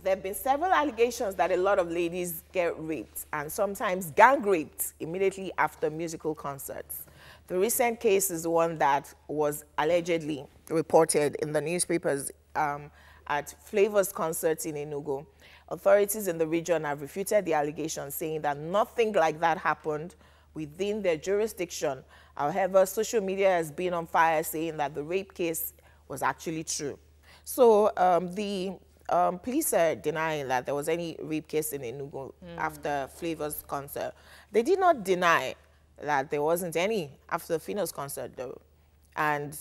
there have been several allegations that a lot of ladies get raped and sometimes gang raped immediately after musical concerts. The recent case is one that was allegedly reported in the newspapers at Flavor's concerts in Enugu. Authorities in the region have refuted the allegations, saying that nothing like that happened within their jurisdiction. However, social media has been on fire, saying that the rape case was actually true. So the police are denying that there was any rape case in Enugu after Flavor's concert. They did not deny that there wasn't any after Fino's concert, though. And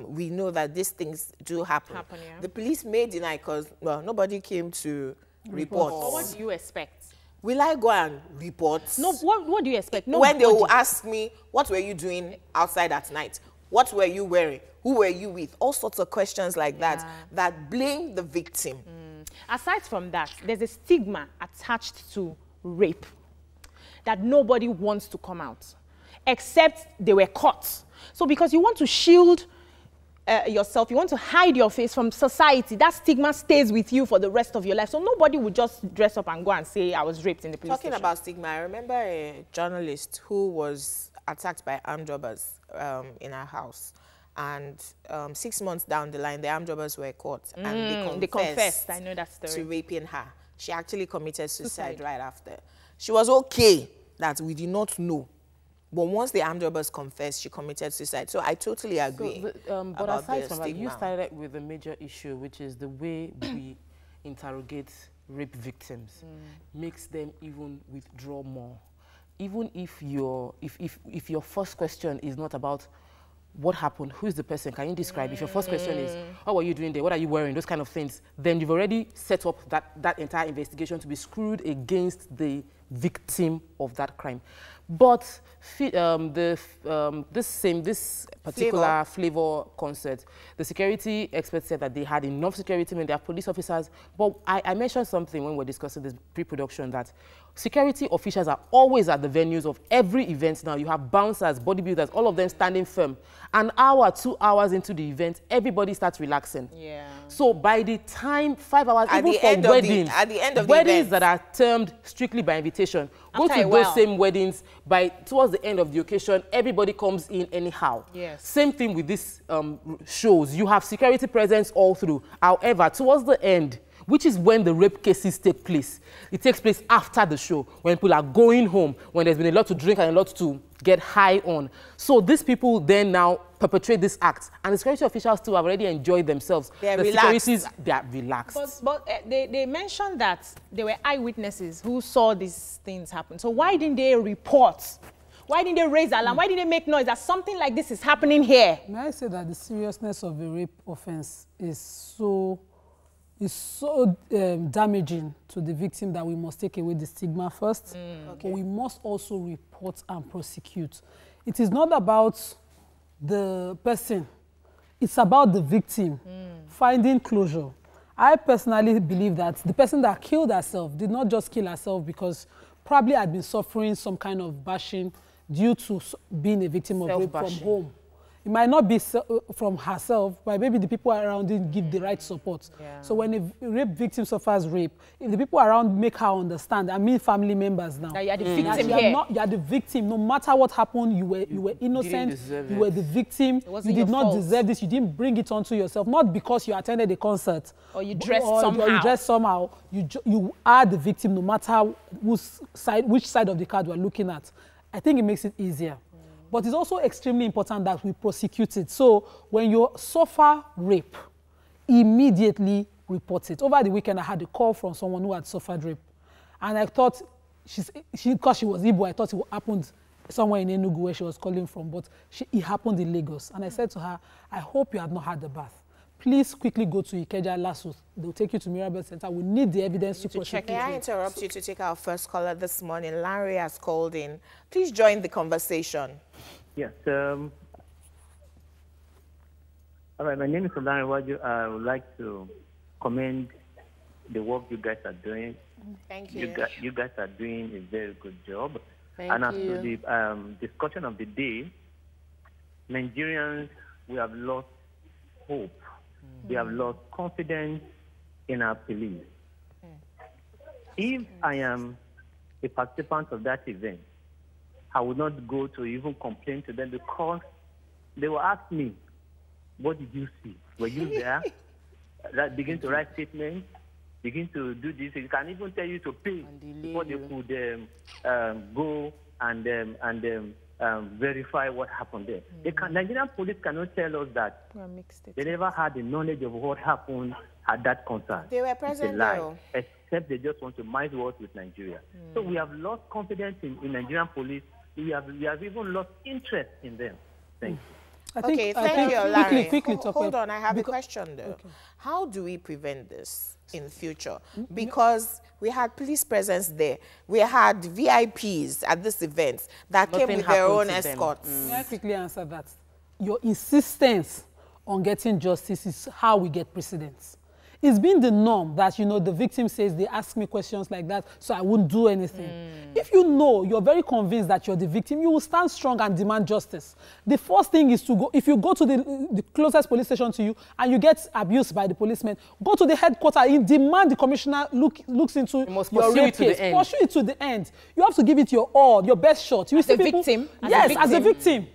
we know that these things do happen. Yeah. The police may deny because, well, nobody came to report. So what do you expect? Will I go and report? No, what do you expect? When they will ask me, what were you doing outside at night? What were you wearing? Who were you with? All sorts of questions like that blame the victim. Aside from that, there's a stigma attached to rape that nobody wants to come out, except they were caught. So because you want to shield yourself, you want to hide your face from society, that stigma stays with you for the rest of your life. So nobody would just dress up and go and say, I was raped in the police station. Talking about stigma, I remember a journalist who was attacked by armed robbers in her house. And 6 months down the line, the armed robbers were caught. And they confessed I know that story. to raping her. She actually committed suicide right after. She was okay that we did not know. But once the armed robbers confessed, she committed suicide. So I totally agree. So but aside from that, you started with a major issue, which is the way we interrogate rape victims makes them even withdraw more. Even if your first question is not about what happened, who is the person, can you describe? If your first question is, what were you doing there, what are you wearing, those kind of things, then you've already set up that entire investigation to be screwed against the victim of that crime. But this particular Flavor concert, the security experts said that they had enough security men, they have police officers. But I mentioned something when we were discussing this pre-production, that security officials are always at the venues of every event now. You have bouncers, bodybuilders, all of them standing firm. An hour, 2 hours into the event, everybody starts relaxing. Yeah. So by the time 5 hours, at even for weddings, at the end of weddings the that are termed strictly by invitation, go to those same weddings. Towards the end of the occasion, everybody comes in anyhow. Yes. Same thing with these shows. You have security presence all through. However, towards the end, which is when the rape cases take place, it takes place after the show, when people are going home, when there's been a lot to drink and a lot to get high on. So these people then now perpetrate this act, and the security officials too have already enjoyed themselves. They are relaxed. They are relaxed. But they mentioned that there were eyewitnesses who saw these things happen. So why didn't they report? Why didn't they raise alarm? Why didn't they make noise that something like this is happening here? May I say that the seriousness of a rape offense is so damaging to the victim that we must take away the stigma first. But we must also report and prosecute. It is not about the person. It's about the victim finding closure. I personally believe that the person that killed herself did not just kill herself because probably had been suffering some kind of bashing due to being a victim of rape from home. It might not be from herself, but maybe the people around didn't give the right support. Yeah. So when a rape victim suffers rape, if the people around make her understand, I mean family members now, that you are the victim you are the victim. No matter what happened, you were innocent, you were the victim, you did not deserve this, you didn't bring it onto yourself, not because you attended a concert. Or you dressed somehow. Or you dressed somehow. You are the victim no matter which side of the card we're looking at. I think it makes it easier. But it's also extremely important that we prosecute it. So when you suffer rape, immediately report it. Over the weekend, I had a call from someone who had suffered rape. And I thought, because she was Igbo, I thought it happened somewhere in Enugu where she was calling from. But it happened in Lagos. And I said to her, I hope you have not had the bath. Please quickly go to Ikeja Lasso. They'll take you to Mirabel Center. We need the evidence to prosecute. May I interrupt you to take our first caller this morning? Larry has called in. Please join the conversation. Yes. All right, my name is OLANREWAJU. I would like to commend the work you guys are doing. Thank you. You guys are doing a very good job. Thank you. As to the discussion of the day, Nigerians, we have lost hope. We have lost confidence in our police. If I am a participant of that event, I would not go to even complain to them because they will ask me, what did you see? Were you there? That begin to write statements, begin to do this. They can even tell you to pay before they could go and verify what happened there. Nigerian police cannot tell us that they never had the knowledge of what happened at that concert. They were present there, except they just want to mice words with Nigeria. So we have lost confidence in Nigerian police. We have even lost interest in them. Thank you. Thank you, Larry. Quickly, hold on, I have a question though. Okay. How do we prevent this in future? Because we had police presence there. We had VIPs at this event that came with their own escorts. May I quickly answer that? Your insistence on getting justice is how we get precedents. It's been the norm that, you know, the victim says they ask me questions like that, so I won't do anything. If you know, you're very convinced that you're the victim, you will stand strong and demand justice. The first thing is to go, if you go to the closest police station to you and you get abused by the policeman, go to the headquarters and demand the commissioner looks into your rape case. Pursue it to the end. You have to give it your all, your best shot. You as a victim? Yes, as a victim.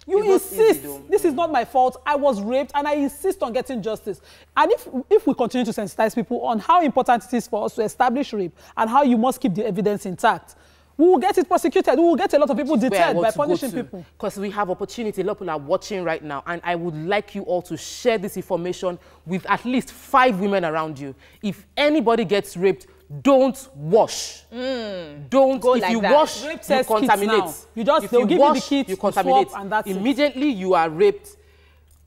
You insist, this is not my fault, I was raped, and I insist on getting justice. And if we continue to sensitize people on how important it is for us to establish rape and how you must keep the evidence intact, we will get it prosecuted. We will get a lot of people deterred by punishing people. Because we have opportunity. A lot of people are watching right now, and I would like you all to share this information with at least 5 women around you. If anybody gets raped, don't wash. Don't go like that. If you wash, you contaminate. They'll give you the kit, you contaminate. And that's immediately you are raped.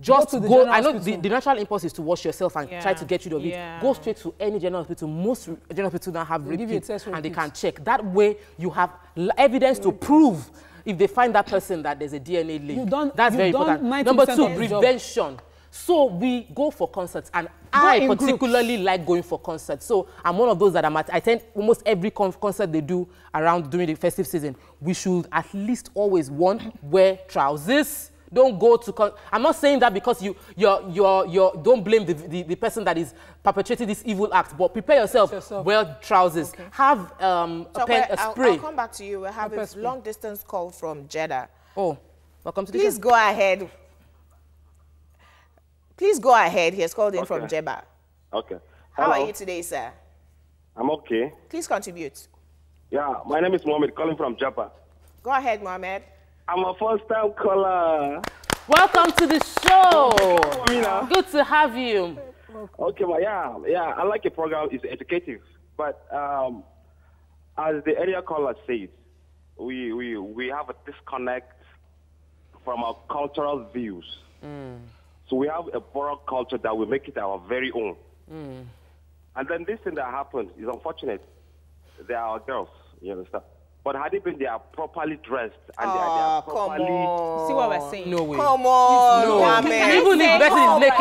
Just go. I know the natural impulse is to wash yourself and try to get rid of it. Go straight to any general hospital. Most general hospitals now have rape kits and they can check. That way you have evidence to prove if they find that person that there's a DNA link. That's very important. Number 2, prevention. So we go for concerts, and I particularly like going for concerts. So I'm one of those that I attend almost every concert they do around during the festive season. We should at least always, one, wear trousers. Don't go to. I'm not saying that because you don't blame the person that is perpetrating this evil act, but prepare yourself. Wear trousers. Okay. Have a spray. I'll come back to you. We have a long distance call from JEBBA. Oh, welcome to the Please go ahead. Please go ahead. He has called in from JEBBA. Okay. How are you today, sir? I'm okay. Please contribute. Yeah, my name is Mohammed, calling from JEBBA. Go ahead, Mohammed. I'm a first-time caller. Welcome to the show. Good to have you. Okay, I like your program. It's educative. But as the area caller says, we have a disconnect from our cultural views. So we have a borrowed culture that we make it our very own. And then this thing that happened is unfortunate. They are our girls, you understand? But had it been they are properly dressed and they are properly... See what we're saying? No way. Come on. No. Even if the person is naked.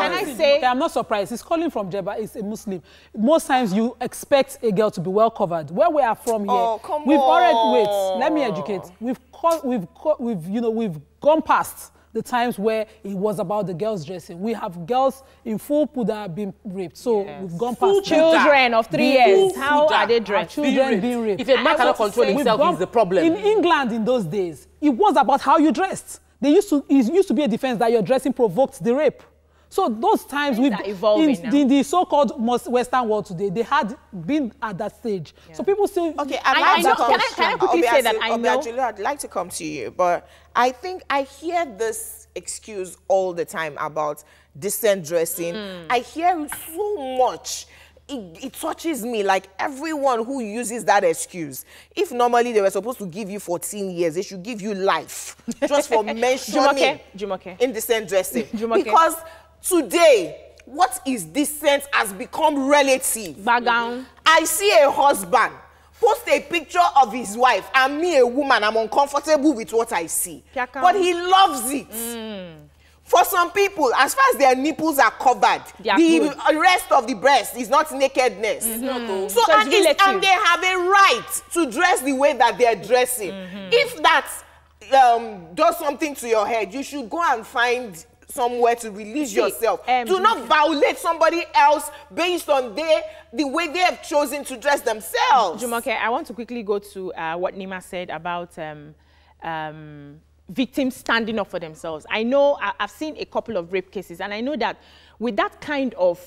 Can I say? Okay, I'm not surprised. He's calling from JEBBA. He's a Muslim. Most times you expect a girl to be well covered. Where we are from here, we've already... Wait, let me educate. We've gone past the times where it was about the girls dressing. We have girls in full puda that have been raped. So we've gone past children of 3 years. How are they dressed? Children being raped. If a man cannot control himself, he's the problem. In England in those days, it was about how you dressed. It used to be a defense that your dressing provoked the rape. So those times in the so-called Western world today, they had been at that stage. So people still... Okay, can I quickly say that I know... I'd like to come to you, but I think I hear this excuse all the time about decent dressing. I hear it so much. It touches me, like everyone who uses that excuse. If normally they were supposed to give you 14 years, they should give you life just for mentioning indecent dressing. Because today, what is decent has become relative. Background. I see a husband post a picture of his wife, and me, a woman, I'm uncomfortable with what I see. But he loves it. For some people, as far as their nipples are covered, the rest of the breast is not nakedness. So and they have a right to dress the way that they're dressing. If that does something to your head, you should go and find somewhere to release yourself. Do not violate somebody else based on the way they have chosen to dress themselves. Jumoke, I want to quickly go to what Nima said about victims standing up for themselves. I know I've seen a couple of rape cases, and I know that with that kind of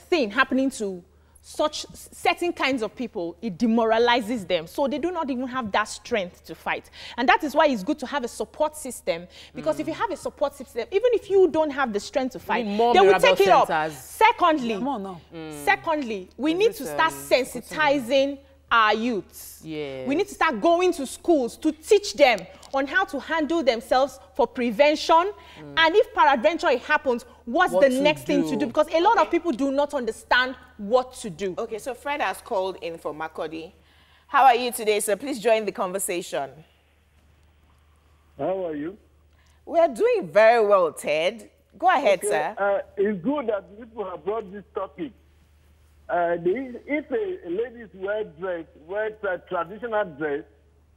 thing happening to such certain kinds of people, it demoralizes them. So they do not even have that strength to fight. And that is why it's good to have a support system, because if you have a support system, even if you don't have the strength to fight, they will take it up. Secondly, we need to start sensitizing our youths. Yes. We need to start going to schools to teach them on how to handle themselves for prevention. And if peradventure it happens, what's the next thing to do? Because a lot of people do not understand what to do. Okay, so Fred has called in for Makodi. How are you today, sir? Please join the conversation. How are you? We're doing very well, Ted. Go ahead, sir. It's good that people have brought this topic. If a lady wears a traditional dress,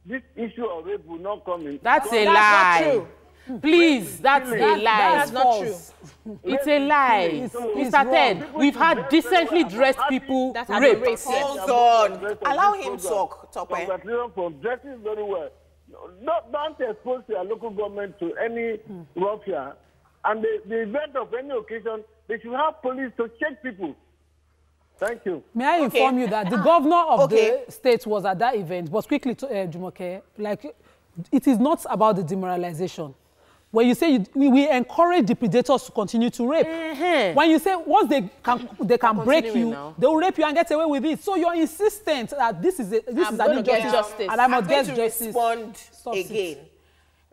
this issue of rape will not come in. That's a lie. Not true. Please, that's a lie. That's not true. It's a lie. Mr. Ted, we've had decently dressed people raped. Hold on. Allow him talk. Congratulations for dressing very well. Don't expose your local government to any ruffian. And the event of any occasion, they should have police to check people. Thank you. May I inform you that the governor of the state was at that event, but quickly to Jumoke, like, it is not about the demoralization. When you say we encourage the predators to continue to rape, when you say once they can break you, they will rape you and get away with it. So you're insistent that this is an injustice, and I must get justice. Respond again.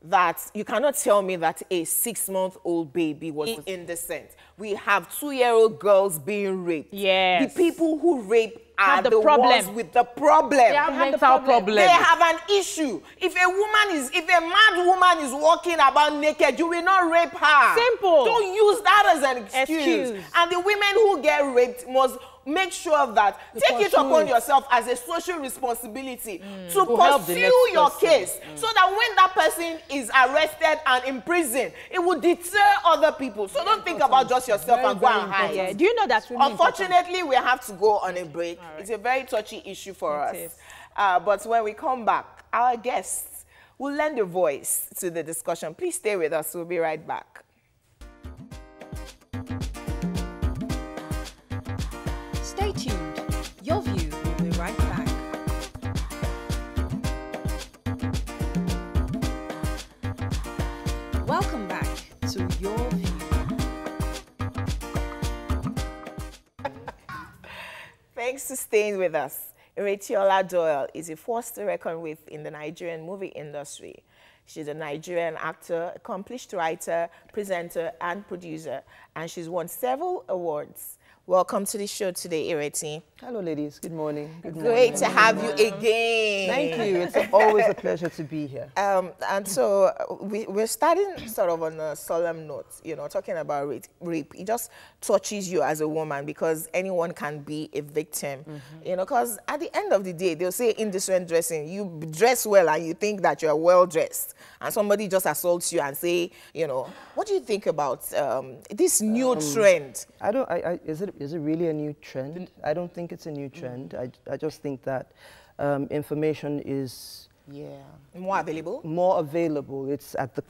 That you cannot tell me that a 6-month-old baby was indecent. We have 2-year-old girls being raped. Yes. The people who rape are the ones with the problem. They have mental problem. They have an issue. If a mad woman is walking about naked, you will not rape her. Simple. Don't use that as an excuse. And the women who get raped must make sure that take it upon yourself as a social responsibility to pursue your case, so that when that person is arrested and imprisoned, it will deter other people. So don't think about just yourself and go and hide. Yeah. Do you know that? Unfortunately, we have to go on a break. It's a very touchy issue for us. But when we come back, our guests will lend a voice to the discussion. Please stay with us. We'll be right back. Stay tuned. Your View will be right back. Welcome back to Your View. Thanks for staying with us. IRETIOLA DOYLE is a force to reckon with in the Nigerian movie industry. She's a Nigerian actor, accomplished writer, presenter, and producer, and she's won several awards. Welcome to the show today, Ireti. Hello, ladies. Good morning. Great to have you again. Thank you. It's always a pleasure to be here. And so we're starting sort of on a solemn note, you know, talking about rape. It just touches you as a woman because anyone can be a victim, you know, because at the end of the day, they'll say indecent dressing. You dress well and you think that you're well dressed, and somebody just assaults you and say, you know, what do you think about this new trend? Is it really a new trend? I don't think it's a new trend. I just think that information is more available. More available. It's at the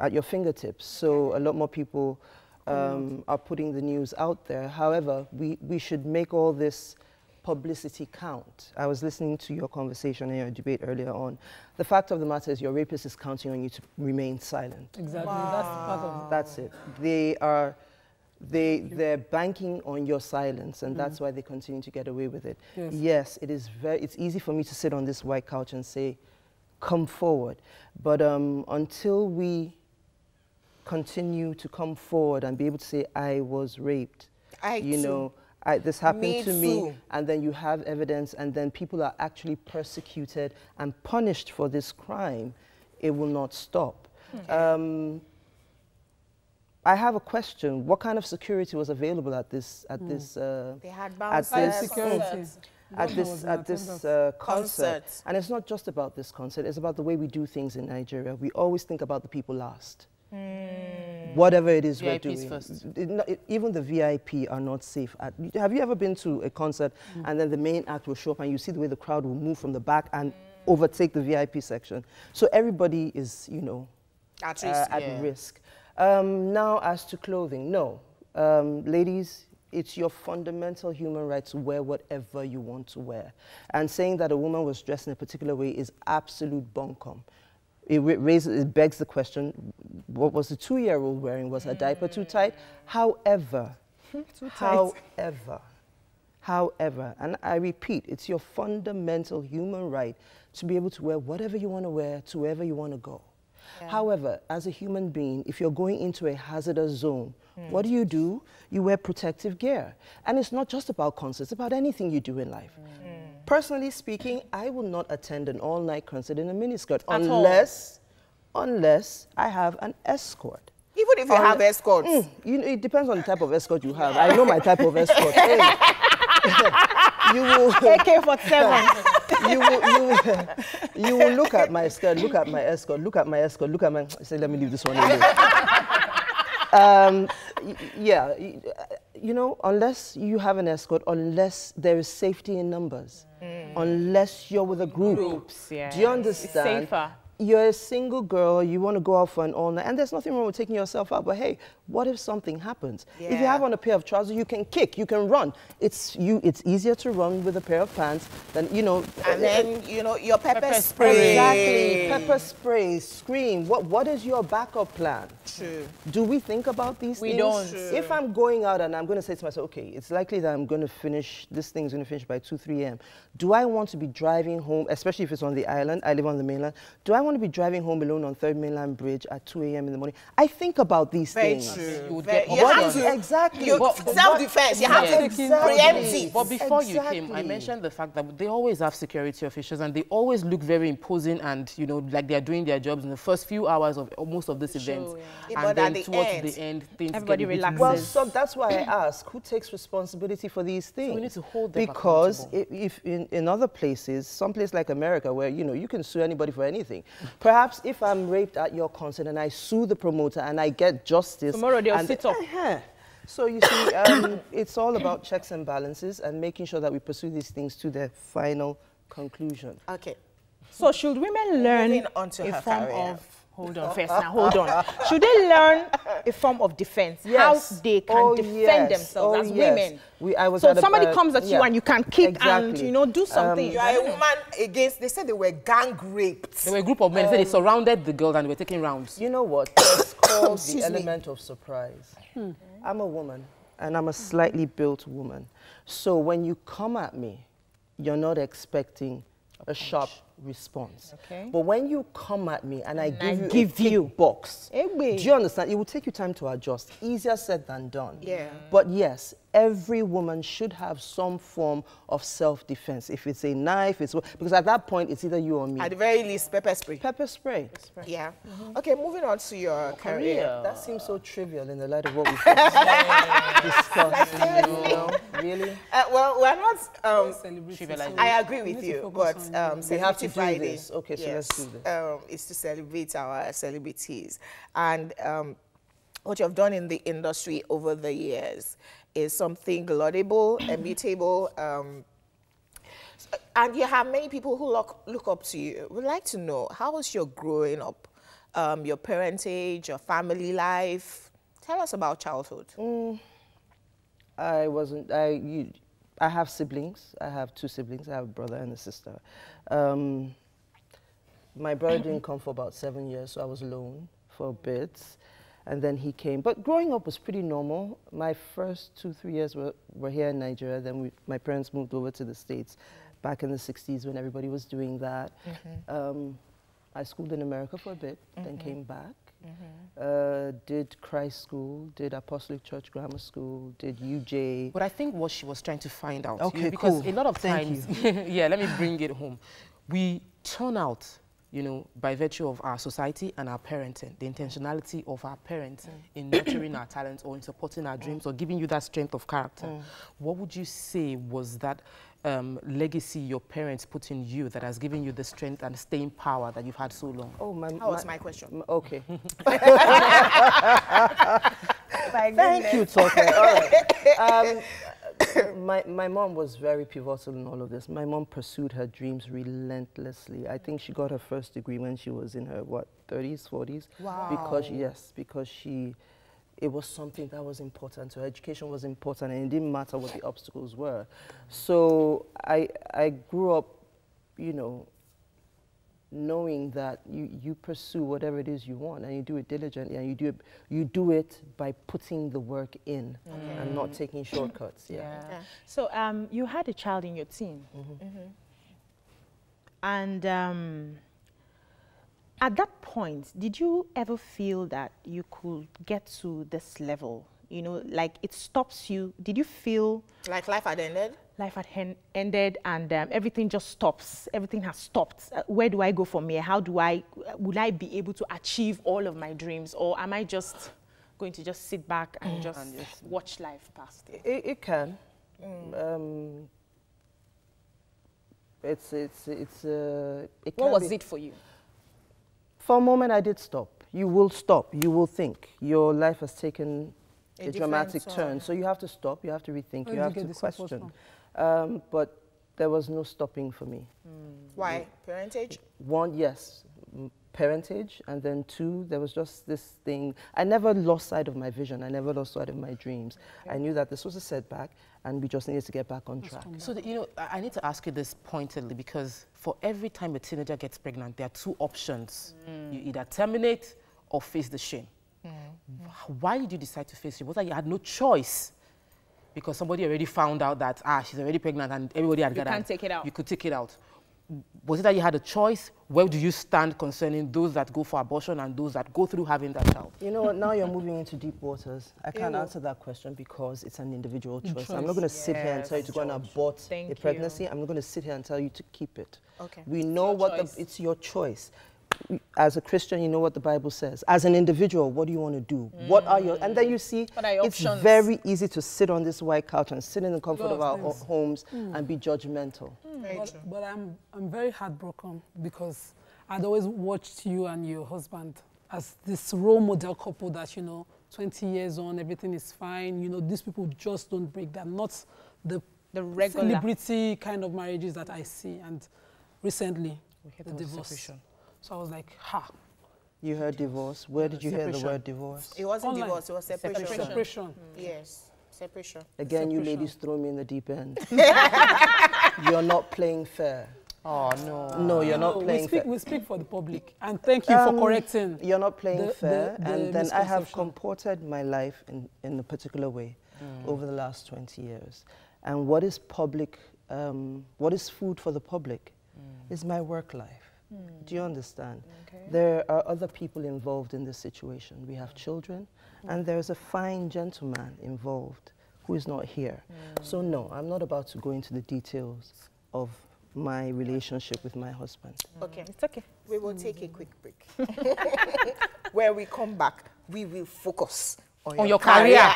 at your fingertips. So a lot more people are putting the news out there. However, we should make all this publicity count. I was listening to your conversation and your debate earlier on. The fact of the matter is your rapist is counting on you to remain silent. Exactly. Wow. That's part of it. That's it. They're banking on your silence, and that's why they continue to get away with it. Yes, it's easy for me to sit on this white couch and say, come forward. But until we continue to come forward and be able to say, I was raped, this happened to me, and then you have evidence, and then people are actually persecuted and punished for this crime, it will not stop. I have a question. What kind of security was available at this they had bouncers, concert? And it's not just about this concert. It's about the way we do things in Nigeria. We always think about the people last. Whatever it is we're VIPs doing. first. Even the VIP are not safe. Have you ever been to a concert and then the main act will show up and you see the way the crowd will move from the back and overtake the VIP section? So everybody is, you know, at risk. Now, as to clothing, no. Ladies, it's your fundamental human right to wear whatever you want to wear. And saying that a woman was dressed in a particular way is absolute bunkum. It begs the question, what was the 2-year-old wearing? Was her diaper too tight? However, however, and I repeat, it's your fundamental human right to be able to wear whatever you want to wear to wherever you want to go. Yeah. However, as a human being, if you're going into a hazardous zone, what do? You wear protective gear. And it's not just about concerts, it's about anything you do in life. Personally speaking, I will not attend an all-night concert in a miniskirt unless I have an escort. Even if you have escorts? It depends on the type of escort you have. I know my type of escort. Hey, you will AK-47. You will look at my skirt, look at my escort, look at my escort, look at my... Say, let me leave this one alone. Yeah, you know, unless you have an escort, unless there is safety in numbers, unless you're with a group. Yeah. Do you understand? It's safer. You're a single girl, you want to go out for an all-night, and there's nothing wrong with taking yourself out, but hey, what if something happens? Yeah. If you have on a pair of trousers, you can kick, you can run. It's easier to run with a pair of pants than, you know... And then, you know, your pepper spray. Exactly, pepper spray, scream. What is your backup plan? True. Do we think about these things? We don't. True. If I'm going out and I'm going to say to myself, okay, it's likely that I'm going to finish, this thing's going to finish by 2, 3 a.m. Do I want to be driving home, especially if it's on the island, I live on the mainland, do I want to be driving home alone on 3rd Mainland Bridge at 2 a.m. in the morning? I think about these things. True. You would Exactly. Self-defense, you have to preempt it. But before you came, I mentioned the fact that they always have security officials and they always look very imposing and, you know, like they're doing their jobs in the first few hours of most of this event. Yeah, and then towards the end, things everybody get relaxes. Well, so that's why I ask, who takes responsibility for these things? So we need to hold them because if in other places, some place like America where, you know, you can sue anybody for anything. Perhaps if I'm raped at your concert and I sue the promoter and I get justice. Tomorrow they'll sit up. So you see, it's all about checks and balances and making sure that we pursue these things to their final conclusion. Okay. So should women learn a form of... Hold on first now, hold on. Should they learn a form of defense? Yes. How they can defend themselves as women? So somebody comes at you and you can kick and, you know, do something. You are a woman against, they said they were gang raped. There were a group of men, they surrounded the girl and they were taking rounds. You know what? It's called the element of surprise. I'm a woman and I'm a slightly built woman. So when you come at me, you're not expecting a sharp response. Okay. But when you come at me and I give you a box, do you understand? It will take you time to adjust. Easier said than done. Yeah. But yes, every woman should have some form of self-defense. If it's a knife, because at that point, it's either you or me. At the very least, pepper spray. Pepper spray. Yeah. Okay, moving on to your career. That seems so trivial in the light of what we've discussed. Really? Well, we're not... I agree with you, but we have to do this. Okay, so let's do this. It's to celebrate our celebrities. And what you've done in the industry over the years is something laudable, immutable, and you have many people who look up to you. We'd like to know, how was your growing up, your parentage, your family life? Tell us about childhood. I have siblings. I have 2 siblings. I have a brother and a sister. My brother didn't come for about 7 years, so I was alone for a bit. And then he came. But growing up was pretty normal. My first 2, 3 years were here in Nigeria. Then my parents moved over to the States back in the 60s when everybody was doing that. I schooled in America for a bit, then came back. Did Christ School, did Apostolic Church Grammar School, did UJ. But I think what she was trying to find out, okay, because cool. a lot of times, yeah, let me bring it home. We turn out you know, by virtue of our society and our parenting, the intentionality of our parents in nurturing our talents or in supporting our dreams or giving you that strength of character, what would you say was that legacy your parents put in you that has given you the strength and staying power that you've had so long? Oh, that was my question. Okay. Thank you, Toke. All right. My mom was very pivotal in all of this. My mom pursued her dreams relentlessly. I think she got her first degree when she was in her, what, 30s, 40s? Wow. Because it was something that was important. So education was important, and it didn't matter what the obstacles were. So I grew up, you know, knowing that you pursue whatever it is you want, and you do it diligently, and you do it by putting the work in and not taking shortcuts. Yeah. So you had a child in your team, and at that point, did you ever feel that you could get to this level? You know, like it stops you. Did you feel like life had ended? Life had ended, and everything just stops. Everything has stopped. Where do I go from here? Would I be able to achieve all of my dreams, or am I just going to just sit back and just watch life pass? It can. What was it for you? For a moment, I did stop. You will stop. You will think. Your life has taken a dramatic turn. So you have to stop. You have to rethink. You have to question. But there was no stopping for me. Why? Parentage? One, yes, parentage. And then two, there was just this thing. I never lost sight of my vision. I never lost sight of my dreams. I knew that this was a setback, and we just needed to get back on track. So, you know, I need to ask you this pointedly, because for every time a teenager gets pregnant, there are two options. You either terminate or face the shame. Why did you decide to face it? Was that you had no choice? Because somebody already found out that, she's already pregnant and everybody had gathered. You can't take it out. You could take it out. Was it that you had a choice? Where do you stand concerning those that go for abortion and those that go through having that child? You know what, now you're moving into deep waters. I can't answer that question because it's an individual choice. I'm not going to sit here and tell you to go and abort a pregnancy. I'm not going to sit here and tell you to keep it. Okay. We know it's your choice. As a Christian, you know what the Bible says. As an individual, what do you want to do? What are your... And then you see, it's very easy to sit on this white couch and sit in the comfort of our homes and be judgmental. But I'm very heartbroken because I'd always watched you and your husband as this role model couple that, you know, 20 years on, everything is fine. You know, these people just don't break down. Not the regular celebrity kind of marriages that I see. And recently, the divorce. Separation. So I was like, You heard divorce. Where did you hear the word divorce? It wasn't divorce, it was separation. Separation. Yes, separation. Again, you ladies throw me in the deep end. You're not playing fair. Oh, no. No, you're not playing fair. We speak for the public. And thank you for correcting. You're not playing fair. And then I have comported my life in a particular way over the last 20 years. And what is public, what is food for the public is my work life. Do you understand? Okay. There are other people involved in this situation. We have children, and there's a fine gentleman involved who is not here. So no, I'm not about to go into the details of my relationship with my husband. Okay, it's okay. We will take a quick break. When we come back, we will focus on your career.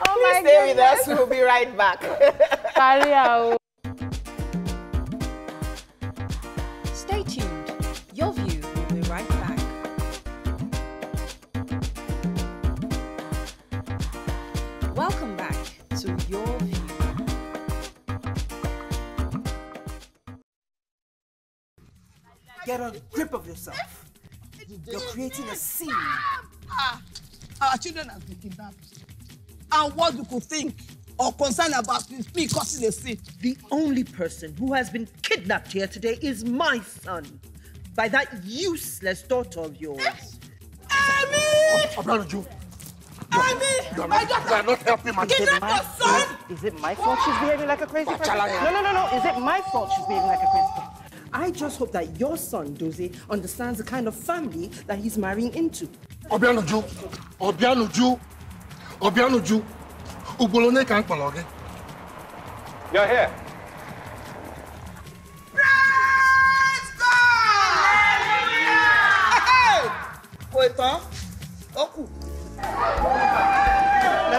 Please stay with us. We'll be right back. Career. Stay tuned. Your View will be right back. Welcome back to Your View. Get a grip of yourself. You're creating a scene. Our children have been kidnapped. And what you could think or concern about me causing a scene. The only person who has been kidnapped here today is my son by that useless daughter of yours. OLANREWAJU! You are not helping my son. Is it my fault she's behaving like a crazy person? No. Is it my fault she's behaving like a crazy person? I just hope that your son, Dozie, understands the kind of family that he's marrying into. OLANREWAJU! You're here. Let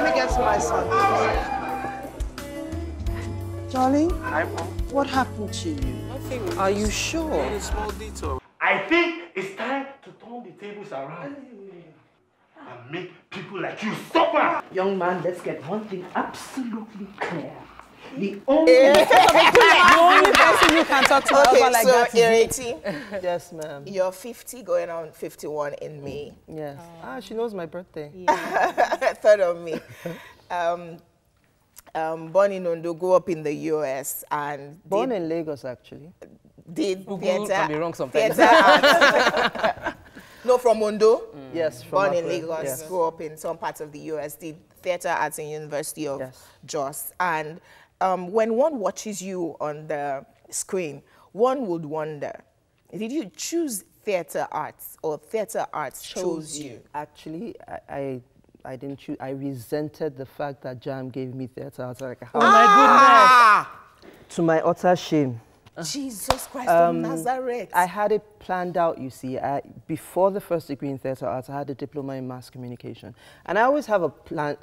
me get to my son. Darling, what happened to you? Nothing. Are you sure? A small detour. I think it's time to turn the tables around and make people like you suffer. Young man, let's get one thing absolutely clear. The only person you can talk to like that is Ireti. Yes, ma'am. You're 50 going on 51 in May. Yes. She knows my birthday. Yeah. 3rd of May. Born in Ondo, grew up in the US and born in Lagos actually. Did Google theater. can be wrong sometimes. No, from Ondo. Yes, from born in Accra. Lagos, Yes. grew up in some parts of the US, did theater arts in University of Jos. And when one watches you on the screen, one would wonder, did you choose theater arts or theater arts chose you? Actually, I didn't choose. I resented the fact that JAM gave me theater arts. Like, oh my goodness! To my utter shame. Jesus Christ of Nazareth. I had it planned out, you see. Before the first degree in theatre arts, I had a diploma in mass communication. And I always have a plan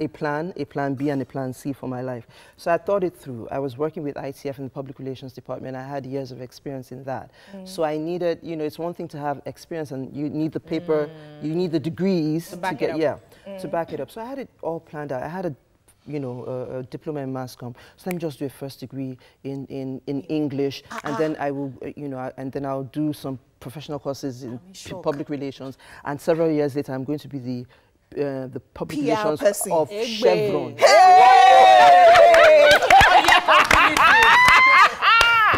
B and a plan C for my life. So I thought it through. I was working with ITF in the public relations department. I had years of experience in that. So I needed, you know, it's one thing to have experience and you need the paper, you need the degrees to back it up. So I had it all planned out. I had a diploma in mass comm. So let me just do a first degree in English, and then I will, and then I'll do some professional courses in public relations. And several years later, I'm going to be the public relations person of Chevron.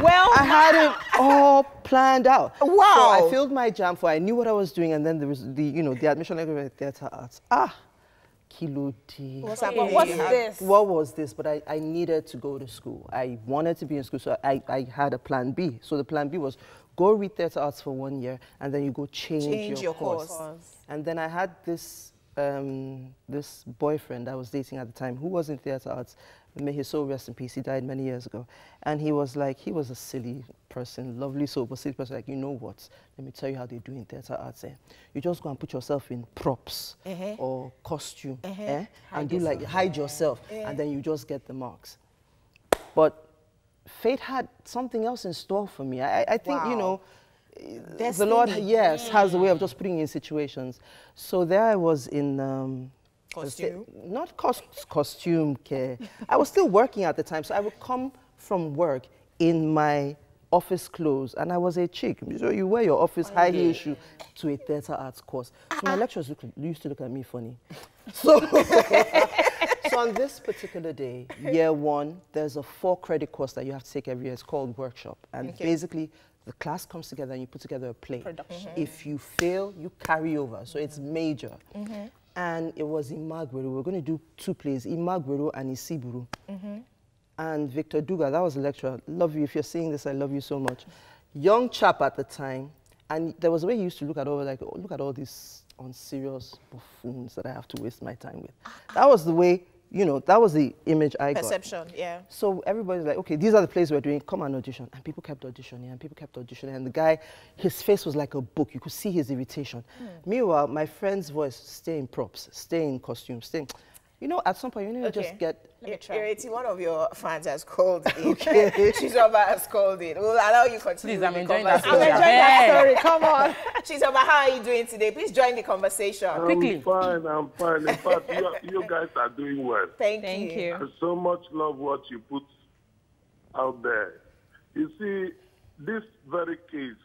Well, I had it all planned out. Wow! So I filled my JAM for. I knew what I was doing, and then there was the admission level theatre arts. What's this? What was this? But I needed to go to school. I wanted to be in school, so I had a plan B. So the plan B was go read theatre arts for 1 year, and then you go change your course. And then I had this this boyfriend I was dating at the time who was in theatre arts. May his soul rest in peace. He died many years ago. And he was like, he was a silly person, lovely soul, but silly person. Like, you know what? Let me tell you how they do in theatre arts. You just go and put yourself in props or costume and do like hide yourself, and then you just get the marks. But fate had something else in store for me. I think, you know, the Lord, has a way of just putting you in situations. So there I was in... costume? Not costume care. I was still working at the time, so I would come from work in my office clothes, and I was a chick. So you wear your office high heel shoe to a theatre arts course. So my lecturers used to look at me funny. So, so on this particular day, year 1, there's a 4-credit course that you have to take every year. It's called workshop, and basically the class comes together and you put together a play. If you fail, you carry over. So it's major. And it was Imagwero. We were going to do 2 plays, Imagwero and Isiburu. And Victor Duga, that was the lecturer. Love you. If you're seeing this, I love you so much. Young chap at the time. And there was a way he used to look at all these unserious buffoons that I have to waste my time with. That was the way, you know, that was the image I got. Perception, yeah. So everybody's like, okay, these are the plays we're doing, come and audition. And people kept auditioning, and people kept auditioning. And the guy, his face was like a book. You could see his irritation. Meanwhile, my friend's voice, stay in props, stay in costume, stay in... You know, at some point, you need to just get... Ireti, one of your fans has called in. Chizoba has called in. We'll allow you to continue. Please, I'm enjoying that story. I'm enjoying that story. Come on. Chizoba, how are you doing today? Please join the conversation. I'm fine. In fact, you guys are doing well. Thank you. I so much love what you put out there. You see, this very case,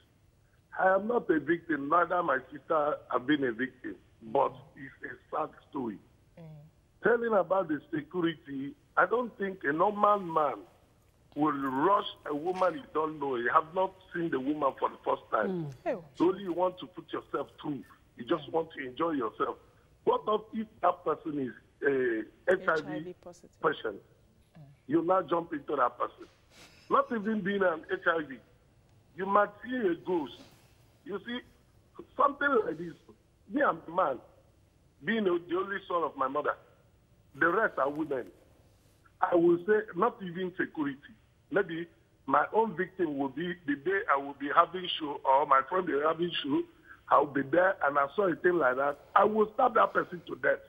I am not a victim. Neither my sister have been a victim. But it's a sad story. Telling about the security, I don't think a normal man will rush a woman you don't know. You have not seen the woman for the first time. So only you want to put yourself through. You just want to enjoy yourself. What if that person is a HIV patient? You now jump into that person. Not even being an HIV. You might see a ghost. You see, something like this. Me, I'm a man, being the only son of my mother. The rest are women. I will say not even security. Maybe my own victim will be the day I will be having show or my friend will be having show. I'll be there and I saw a thing like that, I will stab that person to death.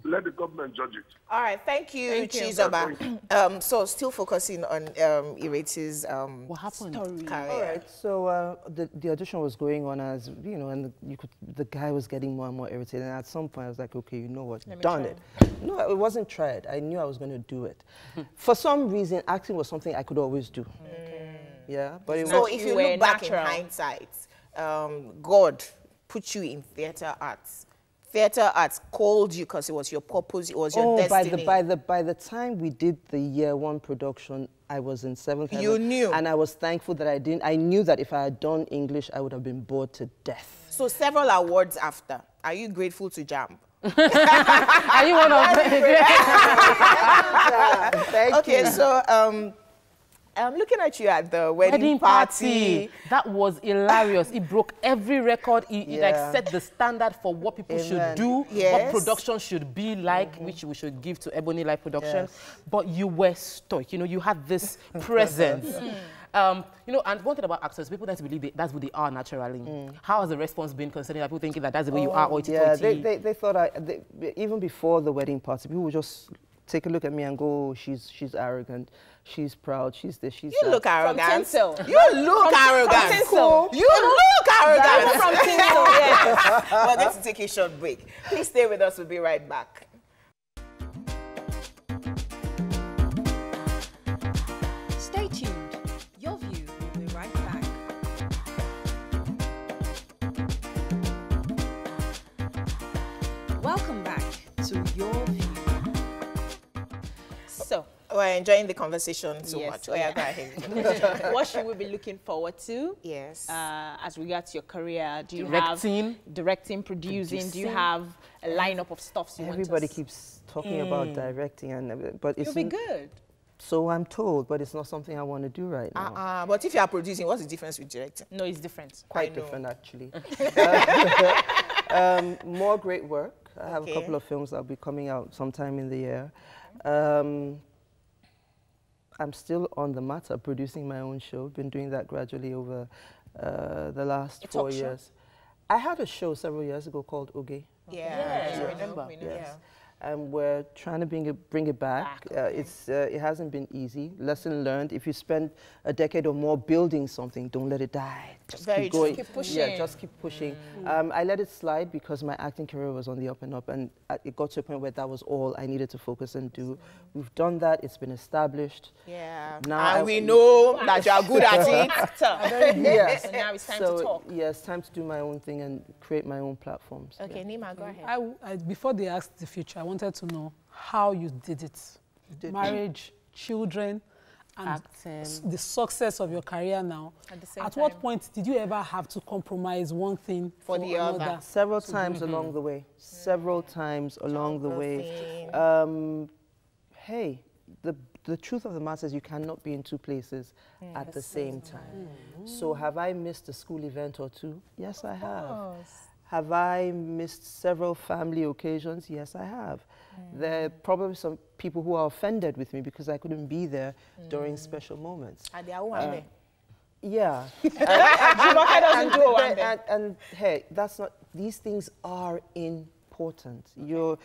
Let the government judge it. All right, thank you, Chizoba. So still focusing on Ireti's what happened? Career. All right, so the audition was going on as, you know, and the guy was getting more and more irritated. And at some point I was like, okay, you know what, done it. No, it wasn't tried. I knew I was going to do it. For some reason, acting was something I could always do. Yeah, but so if you look back in hindsight, God put you in theater arts. Theater arts called you because it was your purpose, it was your destiny. By the time we did the year 1 production, I was in 7th heaven. You knew. And I was thankful that I didn't. I knew that if I had done English, I would have been bored to death. So several awards after, are you grateful to JAMB? Are you one of them? Thank you. Okay, so I'm looking at you at the wedding party. That was hilarious. It broke every record. It like set the standard for what people should do, what production should be like, which we should give to Ebony Life Production. But you were stoic. You know, you had this presence. You know, and one thing about actors, people tend to believe that's who they are naturally. How has the response been concerning that people thinking that that's the way you are? They thought even before the wedding party, people would just take a look at me and go, oh, she's arrogant, she's proud, she's this, she's that. You look arrogant. You look arrogant. Cool. You look arrogant. From Tinsel, yes. We're going to take a short break. Please stay with us. We'll be right back. Stay tuned. Your View will be right back. Welcome back to Your View. So, we're enjoying the conversation so much. Oh, yeah, go ahead. What should we be looking forward to? Yes. As regards your career, do you directing, have directing, producing? Do you have a lineup of stuffs you want to? Everybody keeps talking about directing, but it's You'll be good. So I'm told, but it's not something I want to do right now. But if you are producing, what's the difference with directing? No, it's different. Quite different, actually. More great work. I have a couple of films that'll be coming out sometime in the year. I'm still on the matter, producing my own show. Been doing that gradually over the last 4 years. I had a show several years ago called Oge. Yeah, I remember. Yes. And we're trying to bring it back. It hasn't been easy. Lesson learned: if you spend a decade or more building something, don't let it die. Just keep going. Keep pushing. Yeah, just keep pushing. I let it slide because my acting career was on the up and up, and it got to a point where that was all I needed to focus and do. We've done that. It's been established. Yeah. Now and we know that you are good at it. Yes. So now it's time to talk. Yes, time to do my own thing and create my own platforms. Okay, Nima, go ahead. Before they asked the future, I wanted to know how you did it. Marriage, children, and the success of your career now. At what point did you ever have to compromise one thing for the other? Several times along the way. Several times along the way. Hey, the truth of the matter is you cannot be in two places at the same time. So have I missed a school event or two? Yes, I have. Have I missed several family occasions? Yes, I have. There are probably some people who are offended with me because I couldn't be there during special moments. Yeah. And hey, that's not, these things are important. You're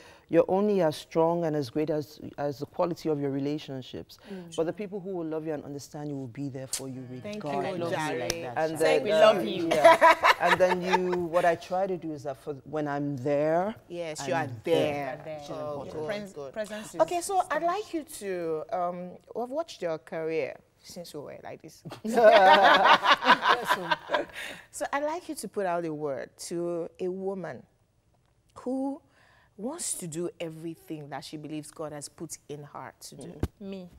only as strong and as great as the quality of your relationships. But the people who will love you and understand you will be there for you regardless. Thank you, and then, we love you. And then what I try to do is that when I'm there. Yes, you are there. Presence. Okay, so I'd like you to, I've watched your career since we were like this. So I'd like you to put out a word to a woman who wants to do everything that she believes God has put in her to do. Me.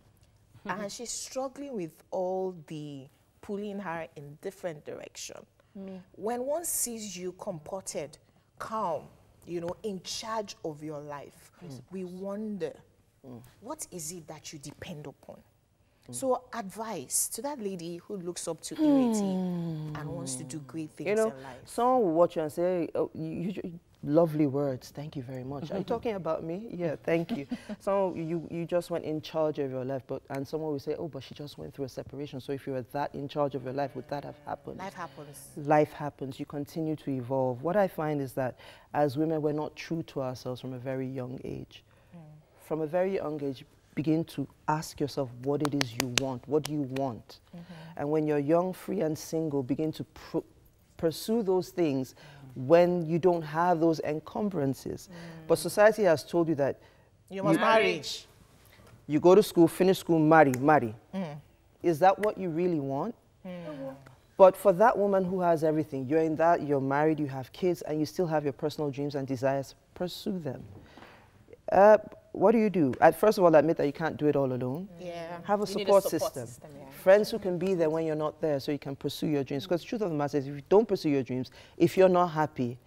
And she's struggling with all the pulling her in different direction. Me. When one sees you comported, calm, you know, in charge of your life, we wonder, what is it that you depend upon? So advice to that lady who looks up to Ireti and wants to do great things in life. Someone will watch you and say, oh, lovely words, thank you very much. Are you talking about me? Yeah, thank you. So you just went in charge of your life, and someone will say, oh, but she just went through a separation. So if you were that in charge of your life, would that have happened? Life happens. Life happens. You continue to evolve. What I find is that as women, we're not true to ourselves from a very young age. From a very young age, begin to ask yourself what it is you want. What do you want? And when you're young, free and single, begin to pursue those things when you don't have those encumbrances. But society has told you that you must marry. You go to school, finish school, marry. Is that what you really want? But for that woman who has everything, you're in that, you're married, you have kids, and you still have your personal dreams and desires, pursue them. What do you do? First of all, admit that you can't do it all alone. Have a support system. Friends who can be there when you're not there so you can pursue your dreams. Because the truth of the matter is, if you don't pursue your dreams, if you're not happy,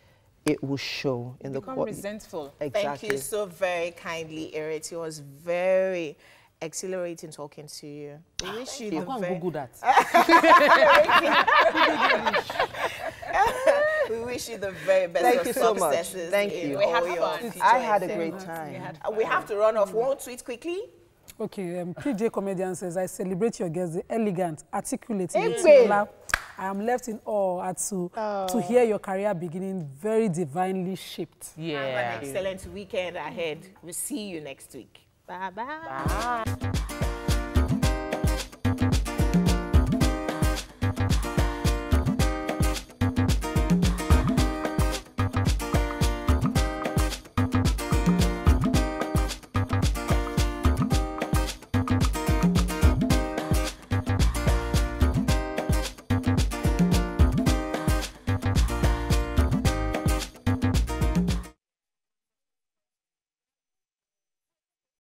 it will show in the become resentful. Exactly. Thank you so very kindly, Ireti. It was very exhilarating talking to you. We wish you the very... Google that. We wish you the very best Thank of you so successes. Much. Thank you. We had fun. I had a great time. We have to run off. One tweet quickly. Okay, PJ Comedian says, I celebrate your guests, the elegant, articulate, I am left in awe to hear your career beginning very divinely shaped. Have an excellent weekend ahead. We'll see you next week. Bye-bye. Bye.